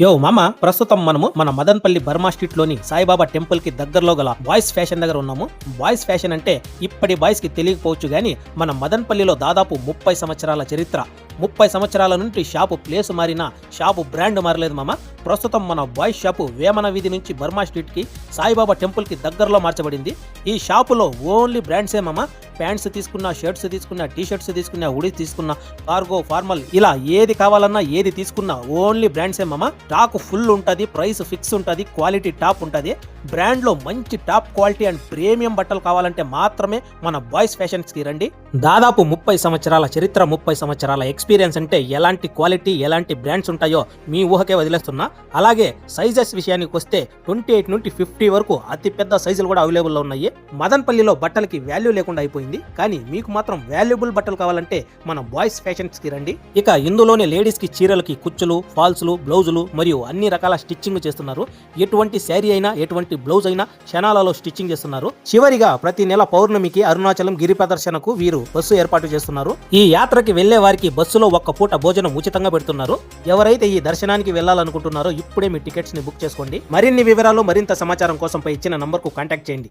మామ ప్రస్తుతం మనము మన మదన్పల్లి బర్మా స్ట్రీట్ లోని సాయిబాబా టెంపుల్ కి దగ్గరలో గల బాయ్స్ ఫ్యాషన్ దగ్గర ఉన్నాము. బాయ్స్ ఫ్యాషన్ అంటే ఇప్పటి బాయ్స్ కి తెలియకపోవచ్చు గానీ మన మదన్పల్లిలో దాదాపు 30 సంవత్సరాల చరిత్ర. 30 సంవత్సరాల నుండి షాపు ప్లేస్ మారినా షాపు బ్రాండ్ మారలేదు మామ. ప్రస్తుతం మన బాయ్స్ షాపు వేమన వీధి నుంచి బర్మా స్ట్రీట్ కి సాయిబాబా టెంపుల్ కి దగ్గరలో మార్చబడింది. ఈ షాపులో ఓన్లీ బ్రాండ్సే మామ. ప్యాంట్స్ తీసుకున్నా, షర్ట్స్ తీసుకున్నా, టీ షర్ట్స్ తీసుకున్నా, హుడీస్ తీసుకున్నా, కార్గో, ఫార్మల్ ఇలా ఏది కావాలన్నా ఏది తీసుకున్నా ఓన్లీ బ్రాండ్సే మామ. స్టాక్ ఫుల్ ఉంటుంది, ప్రైస్ ఫిక్స్ ఉంటుంది, క్వాలిటీ టాప్ ఉంటుంది. బ్రాండ్ లో మంచి టాప్ క్వాలిటీ అండ్ ప్రీమియం బట్టలు కావాలంటే మాత్రమే మన బాయ్స్ ఫ్యాషన్స్ కి రండి. దాదాపు 30 సంవత్సరాల చరిత్ర, 30 సంవత్సరాల ఎక్స్పీరియన్స్ అంటే ఎలాంటి క్వాలిటీ, ఎలాంటి బ్రాండ్స్ ఉంటాయో మీ ఊహకే వదిలేస్తున్నా. అలాగే సైజెస్ విషయానికి వస్తే 28 నుండి 50 వరకు అతి పెద్ద సైజులు కూడా అవైలబుల్ లో ఉన్నాయి. మదన్పల్లిలో బట్టలకి వాల్యూ లేకుండా అయిపోయింది, కానీ మీకు మాత్రం వాల్యుబుల్ బట్టలు కావాలంటే మన బాయ్స్ ఫ్యాషన్స్ కి రండి. ఇక ఇందులోనే లేడీస్ కి చీరలకి కుచ్చులు, ఫాల్స్లు, బ్లౌజులు మరియు అన్ని రకాల స్టిచ్చింగ్ చేస్తున్నారు. ఎటువంటి శారీ అయినా, ఎటువంటి బ్లౌజ్ అయినా క్షణాలలో స్టిచ్చింగ్ చేస్తున్నారు. చివరిగా ప్రతి నెల పౌర్ణమికి అరుణాచలం గిరి ప్రదర్శనకు వీరు బస్సు ఏర్పాటు చేస్తున్నారు. ఈ యాత్రకి వెళ్లే వారికి బస్సులో ఒక్క పూట భోజనం ఉచితంగా పెడుతున్నారు. ఎవరైతే ఈ దర్శనానికి వెళ్లాలనుకుంటున్నారో ఇప్పుడే మీ టికెట్స్ ని బుక్ చేసుకోండి. మరిన్ని వివరాలు, మరింత సమాచారం కోసం పై ఇచ్చిన నంబర్ కు కాంటాక్ట్ చేయండి.